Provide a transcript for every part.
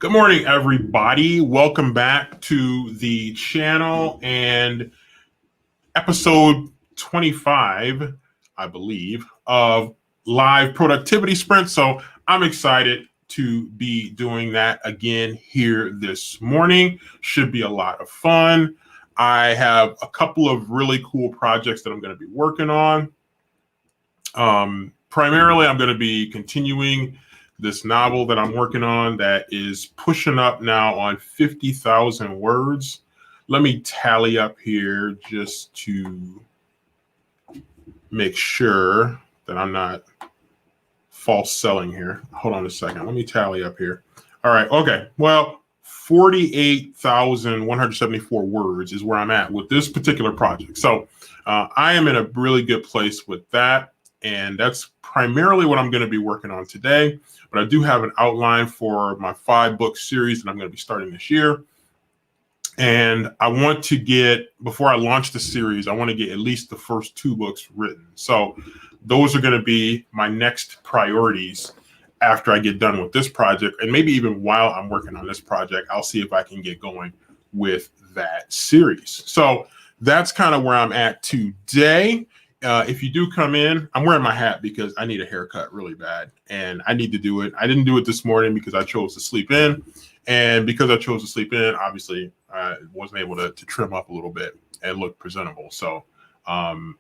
Good morning, everybody. Welcome back to the channel and episode 25, I believe, of live productivity sprint. So I'm excited to be doing that again here this morning. Should be a lot of fun. I have a couple of really cool projects that I'm going to be working on. Primarily, I'm going to be continuing this novel that I'm working on that is pushing up now on 50,000 words. Let me tally up here just to make sure that I'm not false selling here. Hold on a second. Let me tally up here. All right. Okay. Well, 48,174 words is where I'm at with this particular project. So I am in a really good place with that. And that's primarily what I'm going to be working on today. But I do have an outline for my 5-book series that I'm going to be starting this year. And I want to get, before I launch the series, I want to get at least the first 2 books written. So those are going to be my next priorities after I get done with this project. And maybe even while I'm working on this project, I'll see if I can get going with that series. So that's kind of where I'm at today. If you do come in, I'm wearing my hat because I need a haircut really bad and I need to do it. I didn't do it this morning because I chose to sleep in. And because I chose to sleep in, obviously, I wasn't able to trim up a little bit and look presentable. So I'm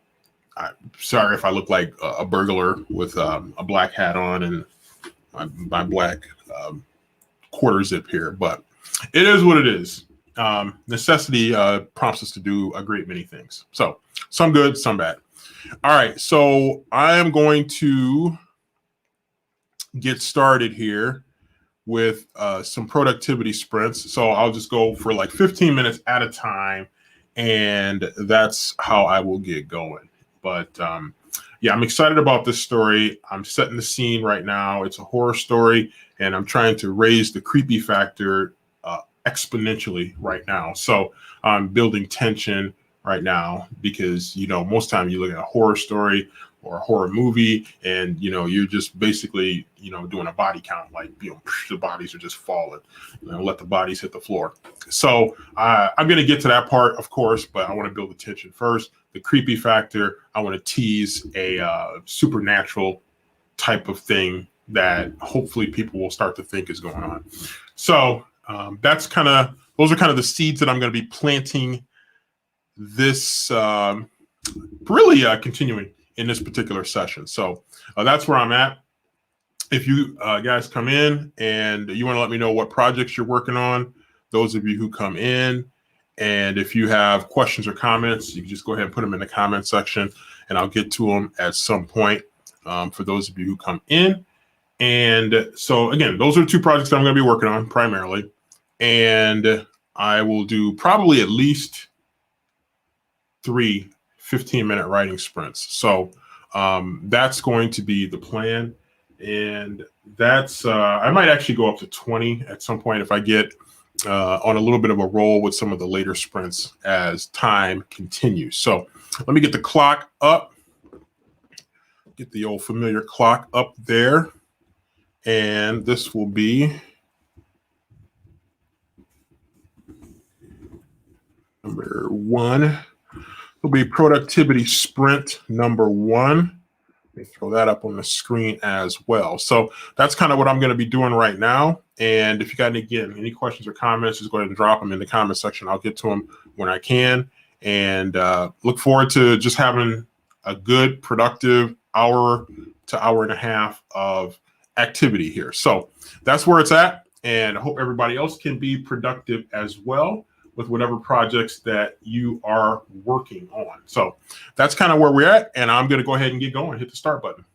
sorry if I look like a burglar with a black hat on and my black quarter zip here. But it is what it is. Necessity prompts us to do a great many things. So some good, some bad. All right, so I am going to get started here with some productivity sprints. So I'll just go for like 15 minutes at a time, and that's how I will get going. But yeah, I'm excited about this story. I'm setting the scene right now. It's a horror story, and I'm trying to raise the creepy factor exponentially right now. So I'm building tension right now because, most time you look at a horror story or a horror movie and, you're just basically, doing a body count, like, the bodies are just falling, let the bodies hit the floor. So I'm going to get to that part, of course, but I want to build the tension first. The creepy factor, I want to tease a supernatural type of thing that hopefully people will start to think is going on. So those are kind of the seeds that I'm going to be planting this really continuing in this particular session. So that's where I'm at. If you guys come in and you want to let me know what projects you're working on, those of you who come in, and if you have questions or comments, you can just go ahead and put them in the comment section and I'll get to them at some point for those of you who come in. And so again, those are the 2 projects that I'm going to be working on primarily. And I will do probably at least 3 15-minute writing sprints. So that's going to be the plan. And that's, I might actually go up to 20 at some point if I get on a little bit of a roll with some of the later sprints as time continues. So let me get the clock up, get the old familiar clock up there. And this will be number 1. It'll be productivity sprint number 1. Let me throw that up on the screen as well. So that's kind of what I'm going to be doing right now. And if you got any questions or comments, just go ahead and drop them in the comment section. I'll get to them when I can. And look forward to just having a good, productive hour to hour and a half of activity here. So that's where it's at. And I hope everybody else can be productive as well with whatever projects that you are working on. So that's kind of where we're at. And I'm going to go ahead and get going, hit the start button.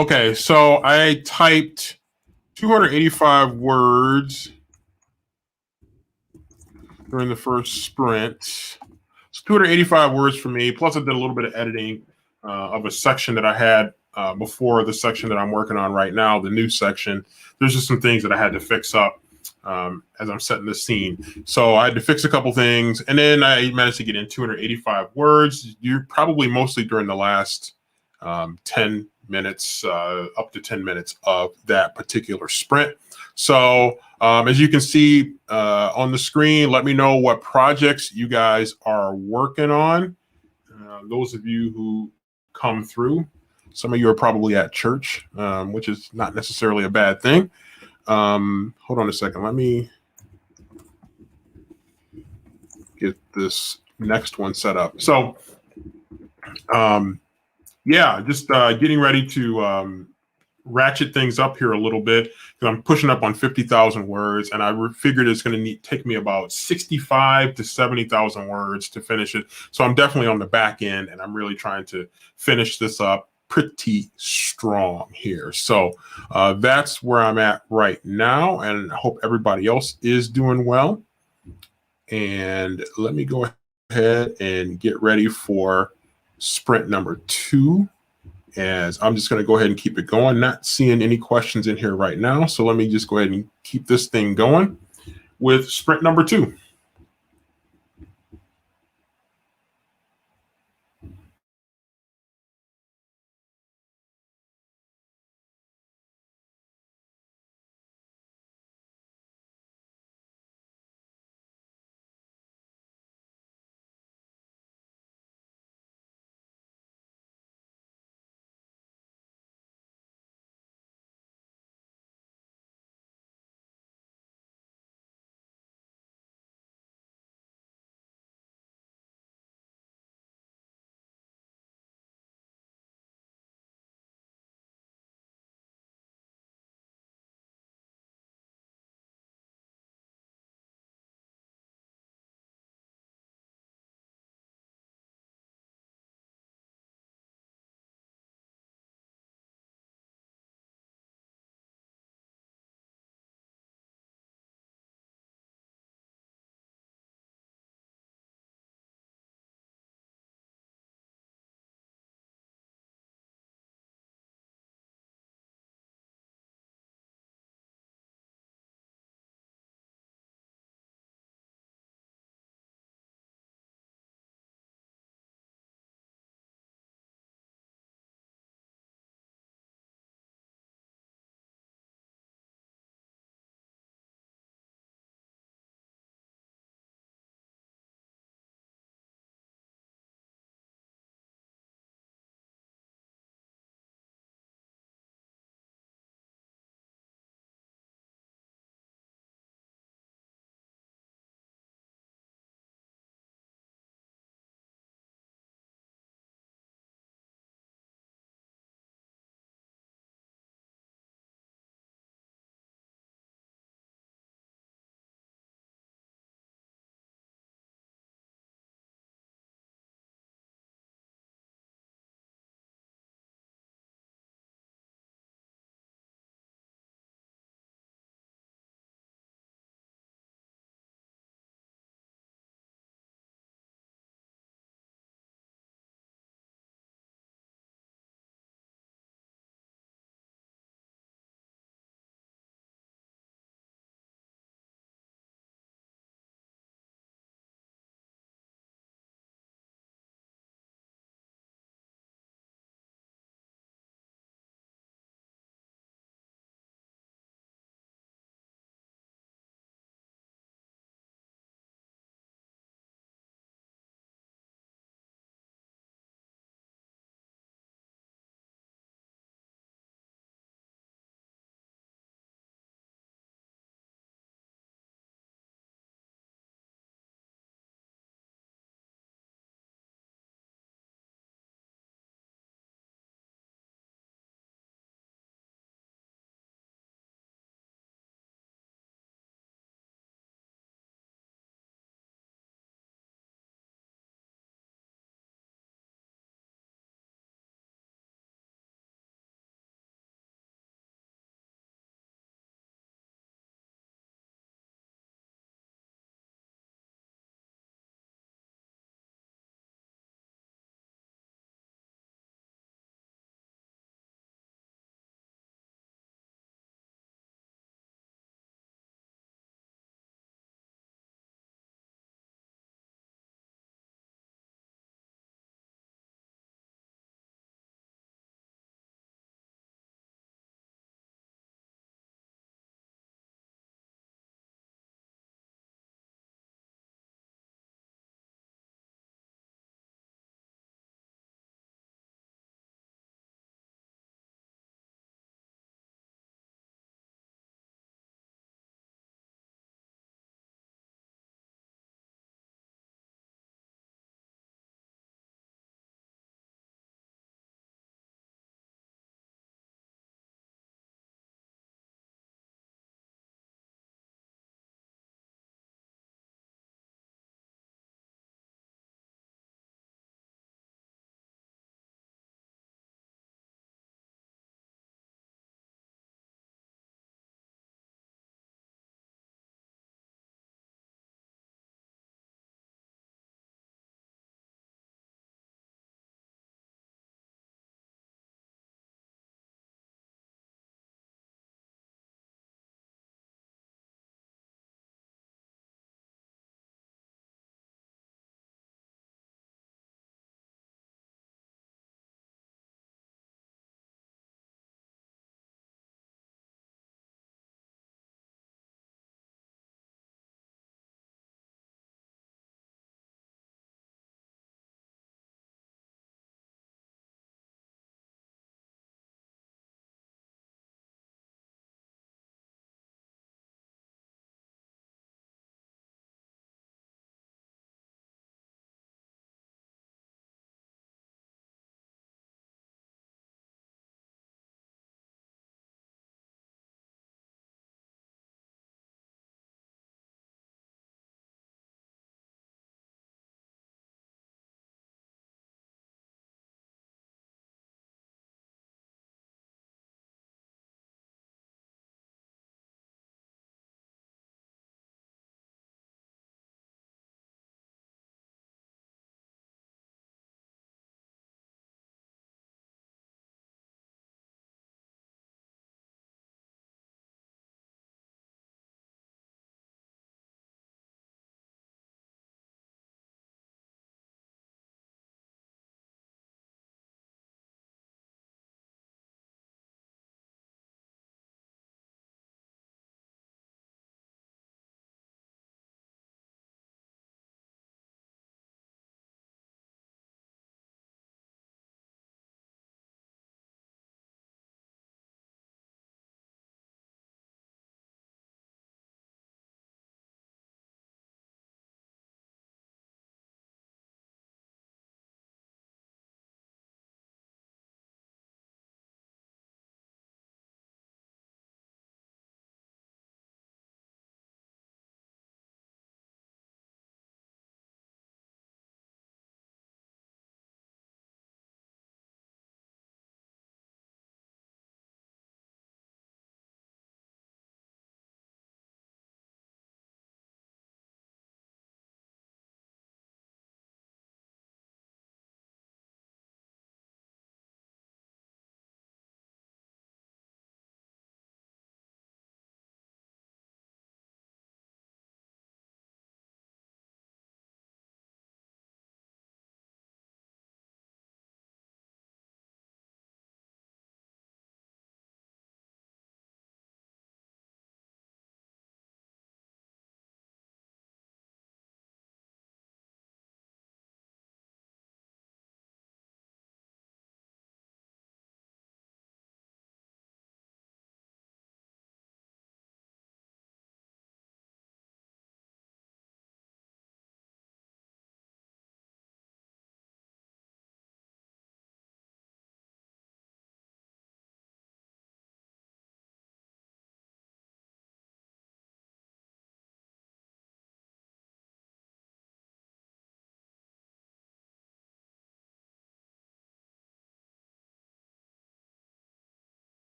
Okay, so I typed 285 words during the first sprint. It's 285 words for me. Plus, I did a little bit of editing of a section that I had before the section that I'm working on right now, the new section. There's just some things that I had to fix up as I'm setting the scene. So I had to fix a couple things, and then I managed to get in 285 words. You're probably mostly during the last 10 minutes, up to 10 minutes of that particular sprint. So as you can see on the screen, let me know what projects you guys are working on. Those of you who come through, some of you are probably at church, which is not necessarily a bad thing. Hold on a second. Let me get this next one set up. So, yeah, just getting ready to ratchet things up here a little bit because I'm pushing up on 50,000 words, and I figured it's going to take me about 65 to 70,000 words to finish it. So I'm definitely on the back end, and I'm really trying to finish this up pretty strong here. So that's where I'm at right now, and I hope everybody else is doing well. And let me go ahead and get ready for sprint number 2. As I'm just going to go ahead and keep it going. Not seeing any questions in here right now. So let me just go ahead and keep this thing going with sprint number 2.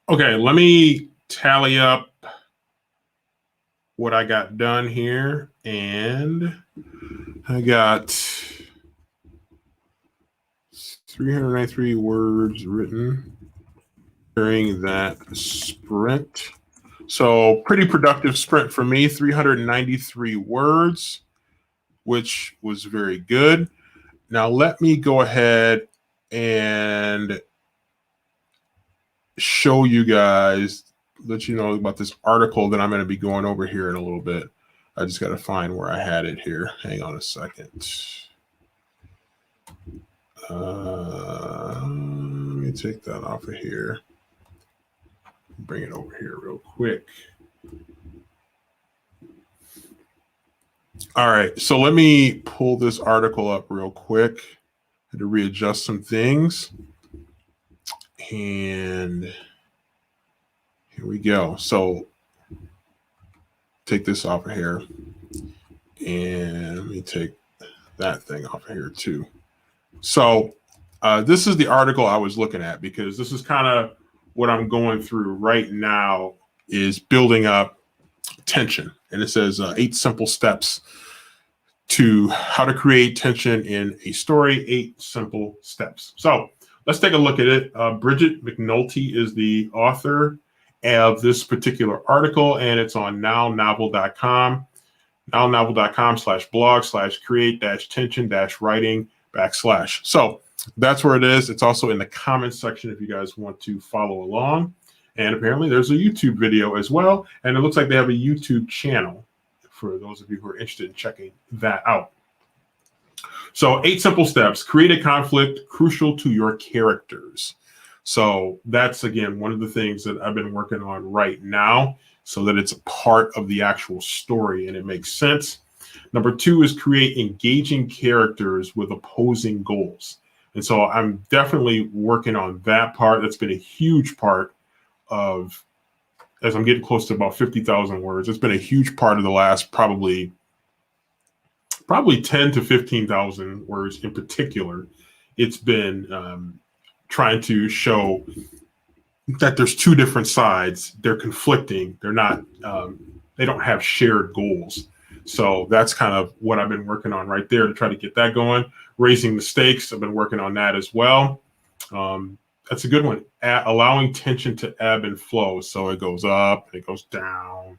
Okay, let me tally up what I got done here. And I got 393 words written during that sprint. So pretty productive sprint for me, 393 words, which was very good. Now let me go ahead and show you guys, let you know about this article that I'm going to be going over here in a little bit. I just got to find where I had it here. Hang on a second. Let me take that off of here. Bring it over here real quick. All right, so let me pull this article up real quick. I had to readjust some things. And here we go. So take this off of here. And let me take that thing off of here too. So this is the article I was looking at, because this is kind of what I'm going through right now, is building up tension. And it says 8 simple steps to how to create tension in a story, 8 simple steps. So let's take a look at it. Bridget McNulty is the author of this particular article, and it's on nownovel.com, nownovel.com/blog/create-tension-writing/. So that's where it is. It's also in the comments section if you guys want to follow along. And apparently there's a YouTube video as well. And it looks like they have a YouTube channel for those of you who are interested in checking that out. So 8 simple steps. Create a conflict crucial to your characters. So that's, again, one of the things that I've been working on right now, so that it's a part of the actual story and it makes sense. Number 2 is create engaging characters with opposing goals. And so I'm definitely working on that part. That's been a huge part of, as I'm getting close to about 50,000 words, it's been a huge part of the last probably 10 to 15,000 words in particular. It's been trying to show that there's 2 different sides. They're conflicting. They're not, they don't have shared goals. So that's kind of what I've been working on right there to try to get that going. Raising the stakes, I've been working on that as well. That's a good one. Allowing tension to ebb and flow. So it goes up, and it goes down.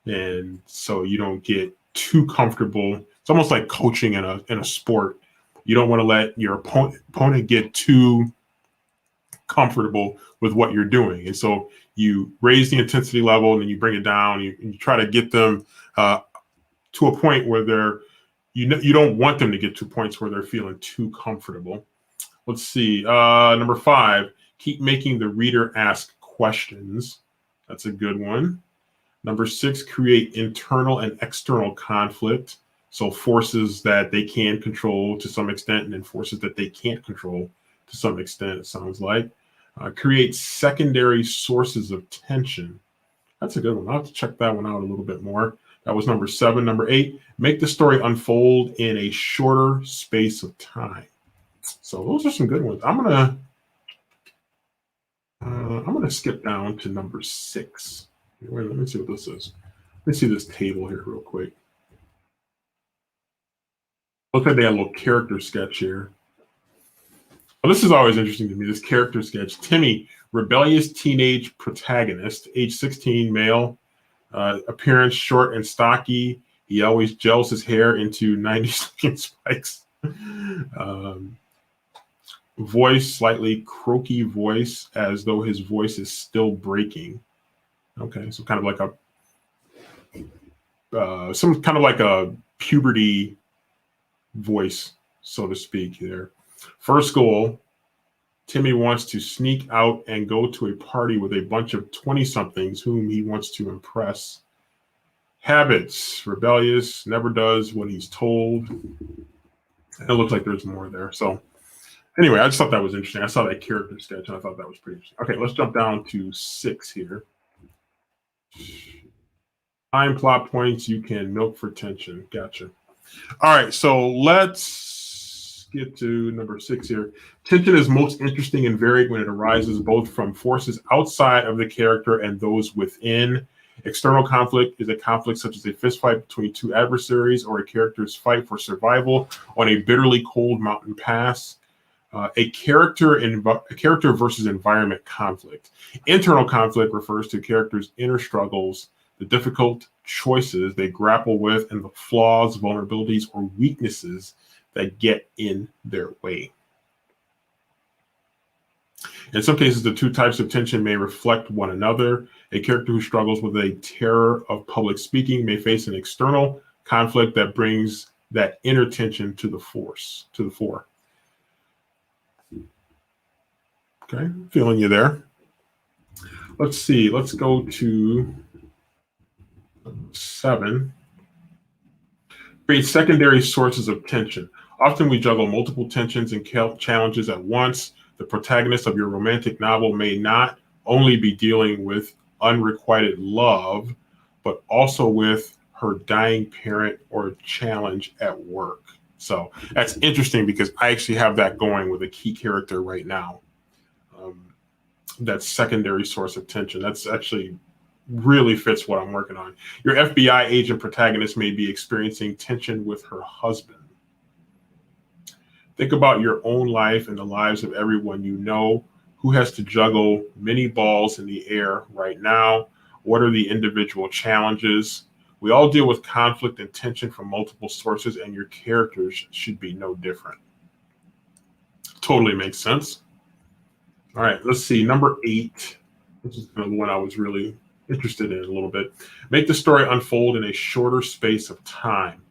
And so you don't get too comfortable. It's almost like coaching in a sport. You don't want to let your opponent get too comfortable with what you're doing. And so you raise the intensity level, and then you bring it down. You try to get them to a point where you don't want them to get to points where they're feeling too comfortable. Let's see. Number 5, keep making the reader ask questions. That's a good one. Number 6, create internal and external conflict. So forces that they can control to some extent, and then forces that they can't control to some extent, it sounds like. Create secondary sources of tension. That's a good one. I'll have to check that one out a little bit more. That was number 7. Number 8, make the story unfold in a shorter space of time. So those are some good ones. I'm gonna skip down to number 6. Wait, let me see what this is. Let me see this table here real quick. Looks like they had a little character sketch here. Well, this is always interesting to me, this character sketch. Timmy, rebellious teenage protagonist, age 16, male, appearance short and stocky. He always gels his hair into 90s looking spikes. Voice, slightly croaky voice, as though his voice is still breaking. Okay, so kind of like some kind of like a puberty voice, so to speak there. First goal, Timmy wants to sneak out and go to a party with a bunch of 20-somethings whom he wants to impress. Habits, rebellious, never does what he's told. And it looks like there's more there. So anyway, I just thought that was interesting. I saw that character sketch and I thought that was pretty interesting. Okay, let's jump down to 6 here. Time plot points you can milk for tension. Gotcha. All right, so let's get to number 6 here. Tension is most interesting and varied when it arises both from forces outside of the character and those within. External conflict is a conflict such as a fistfight between two adversaries or a character's fight for survival on a bitterly cold mountain pass. A character versus environment conflict. Internal conflict refers to characters' inner struggles, the difficult choices they grapple with, and the flaws, vulnerabilities, or weaknesses that get in their way. In some cases, the two types of tension may reflect one another. A character who struggles with a terror of public speaking may face an external conflict that brings that inner tension to the fore. Okay, feeling you there. Let's see. Let's go to 7. Create secondary sources of tension. Often we juggle multiple tensions and challenges at once. The protagonist of your romantic novel may not only be dealing with unrequited love, but also with her dying parent or challenge at work. So that's interesting because I actually have that going with a key character right now. That secondary source of tension. That's actually really fits what I'm working on. Your FBI agent protagonist may be experiencing tension with her husband. Think about your own life and the lives of everyone you know who has to juggle many balls in the air right now. What are the individual challenges? We all deal with conflict and tension from multiple sources, and your characters should be no different. Totally makes sense. All right, let's see. Number 8, which is the one I was really interested in a little bit. Make the story unfold in a shorter space of time.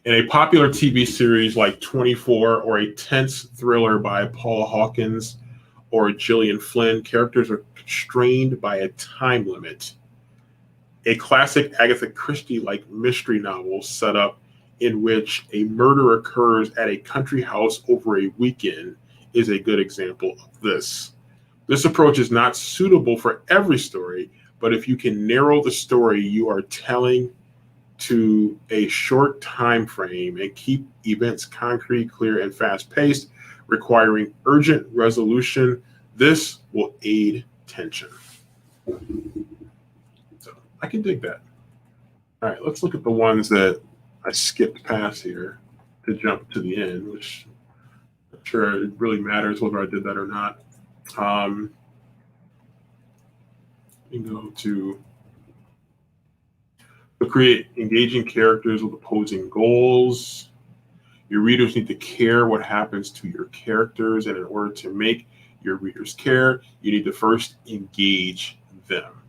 In a popular TV series like 24 or a tense thriller by Paul Hawkins or Gillian Flynn, characters are constrained by a time limit. A classic Agatha Christie-like mystery novel setup in which a murder occurs at a country house over a weekend is a good example of this. This approach is not suitable for every story, but if you can narrow the story you are telling to a short time frame and keep events concrete, clear, and fast-paced, requiring urgent resolution, this will aid tension. So I can dig that. All right, let's look at the ones that I skipped past here to jump to the end, which I'm not sure it really matters whether I did that or not. You go to create engaging characters with opposing goals. Your readers need to care what happens to your characters, and in order to make your readers care, you need to first engage them.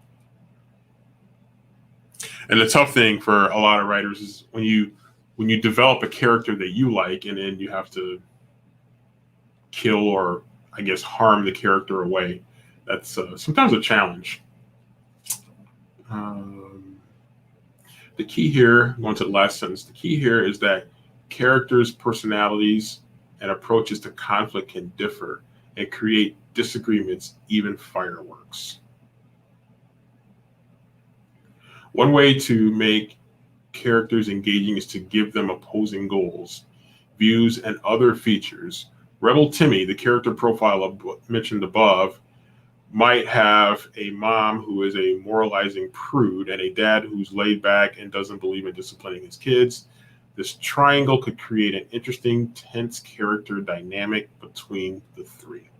And the tough thing for a lot of writers is when you develop a character that you like, and then you have to kill or I guess harm the character away. That's sometimes a challenge. The key here, going to the last sentence, the key here is that characters' personalities and approaches to conflict can differ and create disagreements, even fireworks. One way to make characters engaging is to give them opposing goals, views, and other features. Rebel Timmy, the character profile mentioned above, might have a mom who is a moralizing prude and a dad who's laid back and doesn't believe in disciplining his kids. This triangle could create an interesting, tense character dynamic between the three.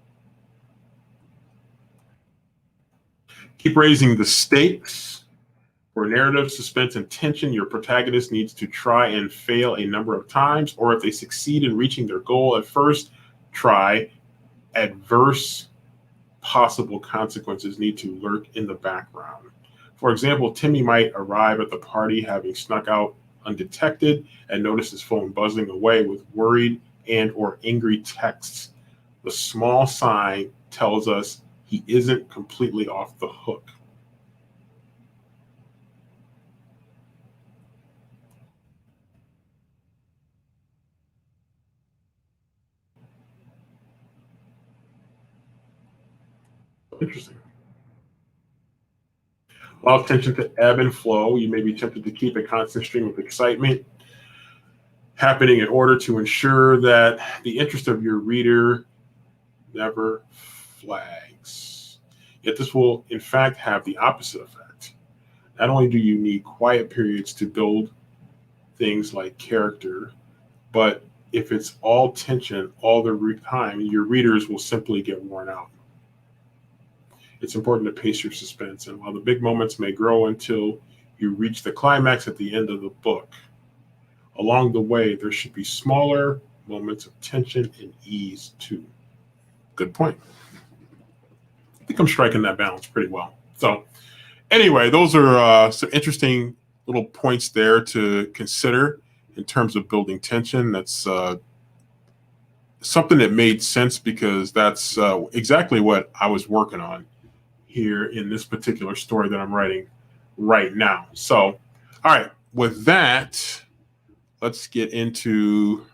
Keep raising the stakes. For narrative, suspense, and tension, your protagonist needs to try and fail a number of times, or if they succeed in reaching their goal at first try, adverse possible consequences need to lurk in the background. For example, Timmy might arrive at the party having snuck out undetected and notice his phone buzzing away with worried and or angry texts. The small sign tells us he isn't completely off the hook. Interesting. Allow tension to ebb and flow. You may be tempted to keep a constant stream of excitement. happening in order to ensure that the interest of your reader never flags. Yet this will, in fact, have the opposite effect. Not only do you need quiet periods to build things like character, but if it's all tension all the time, your readers will simply get worn out. It's important to pace your suspense, and while the big moments may grow until you reach the climax at the end of the book, along the way, there should be smaller moments of tension and ease too. Good point. I think I'm striking that balance pretty well. So, anyway, those are some interesting little points there to consider in terms of building tension. That's something that made sense because that's exactly what I was working on here in this particular story that I'm writing right now. So, all right, with that, let's get into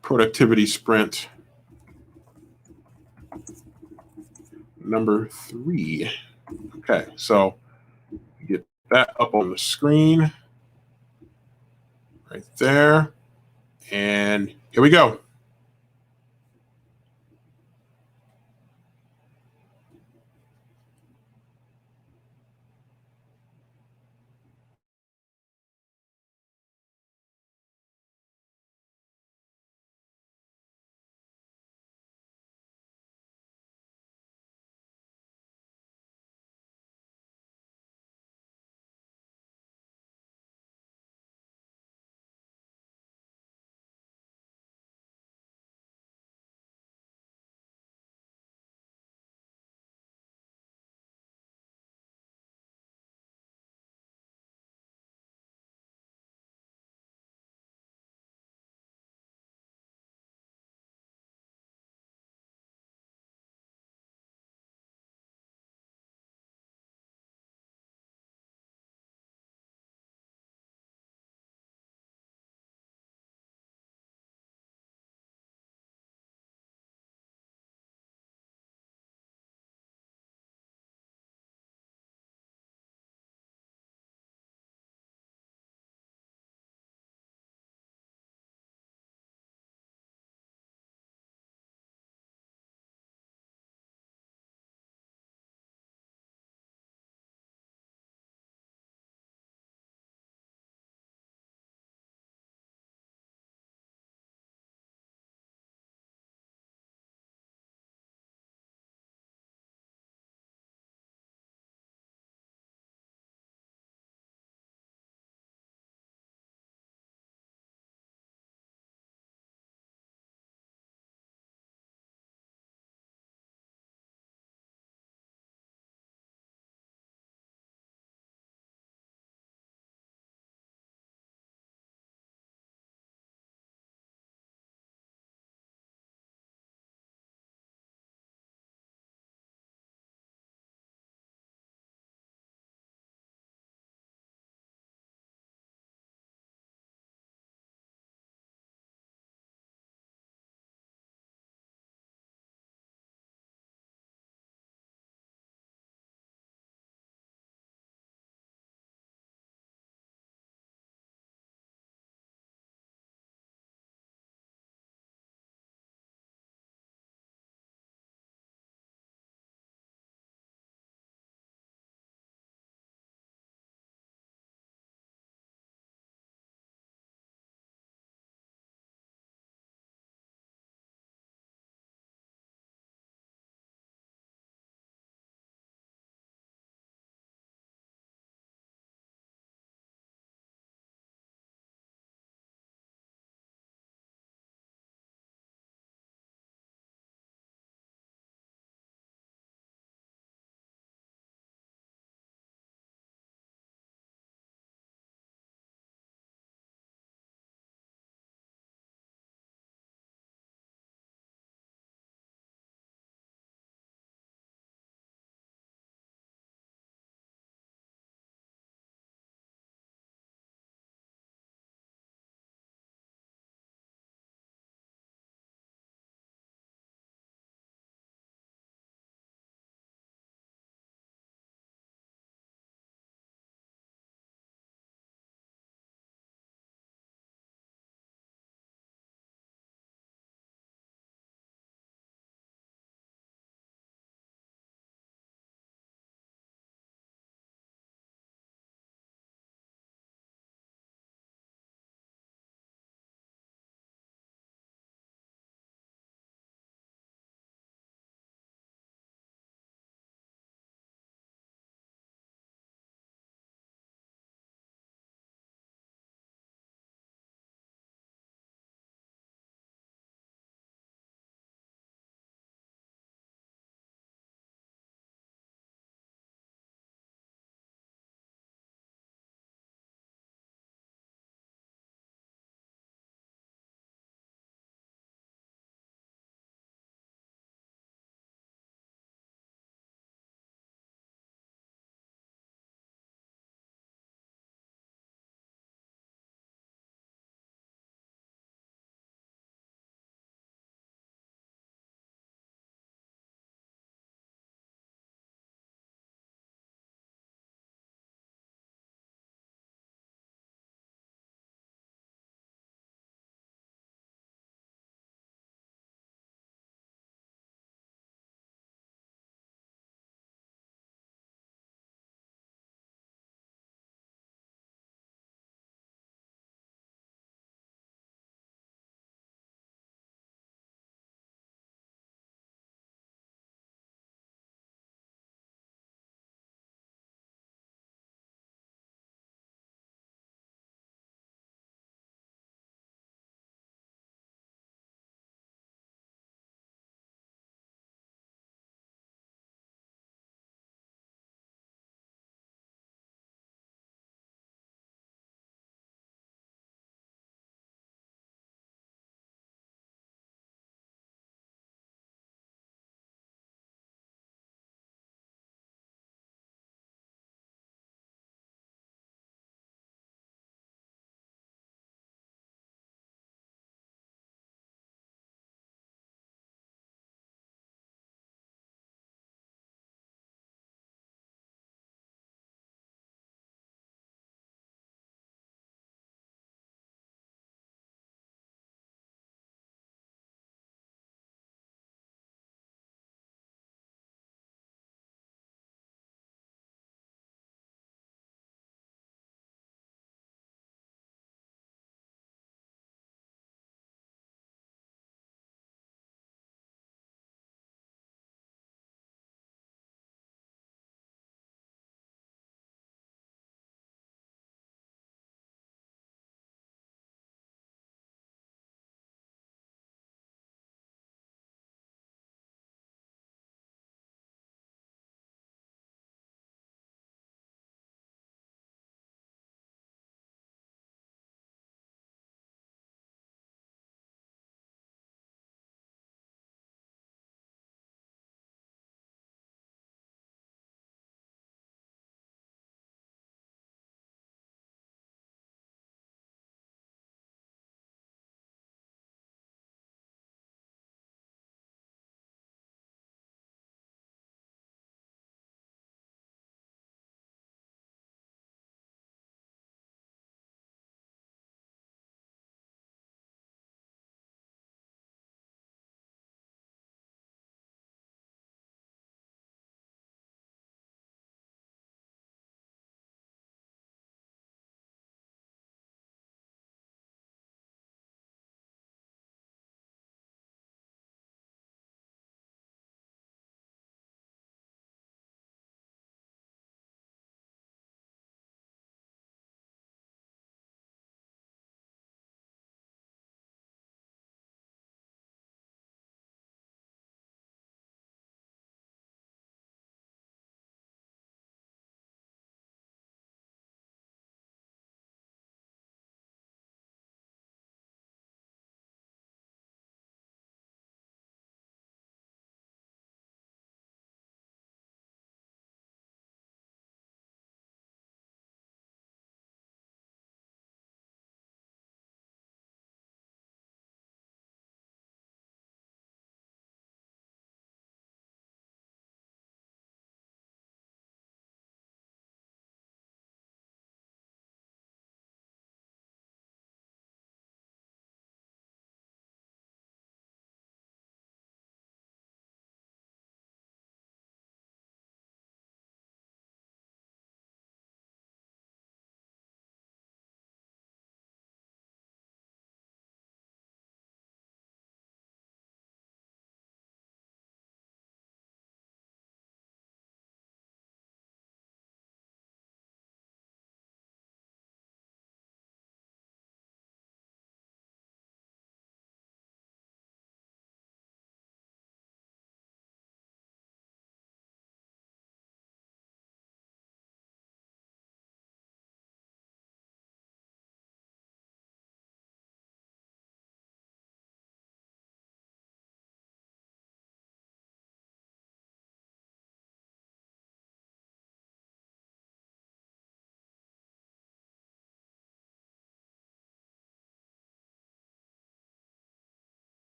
productivity sprint number 3. Okay, so get that up on the screen right there. And here we go.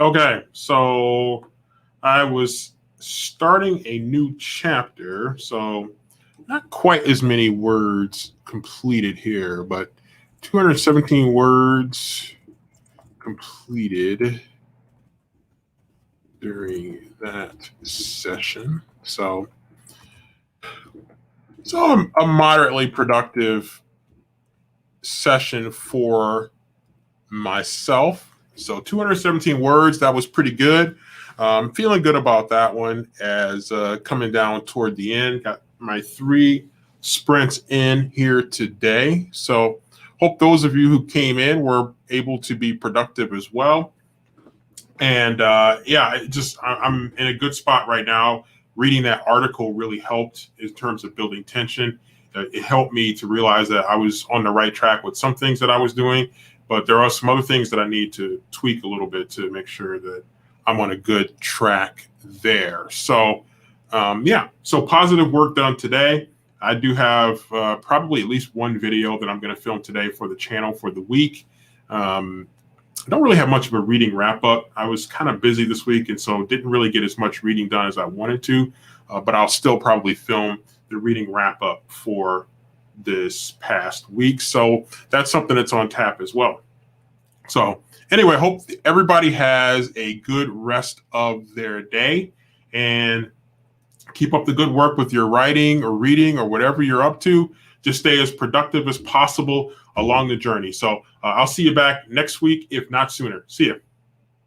Okay, so I was starting a new chapter, so not quite as many words completed here, but 217 words completed during that session. So a moderately productive session for myself. So 217 words, that was pretty good. Feeling good about that one as coming down toward the end. Got my 3 sprints in here today. So hope those of you who came in were able to be productive as well. And I'm in a good spot right now. Reading that article really helped in terms of building tension. It helped me to realize that I was on the right track with some things that I was doing, but there are some other things that I need to tweak a little bit to make sure that I'm on a good track there. So positive work done today. I do have probably at least one video that I'm going to film today for the channel for the week. I don't really have much of a reading wrap up. I was kind of busy this week, and so didn't really get as much reading done as I wanted to, but I'll still probably film the reading wrap up for this past week. So that's something that's on tap as well. So anyway, hope everybody has a good rest of their day, and keep up the good work with your writing or reading or whatever you're up to. Just stay as productive as possible along the journey. So I'll see you back next week, if not sooner. See you.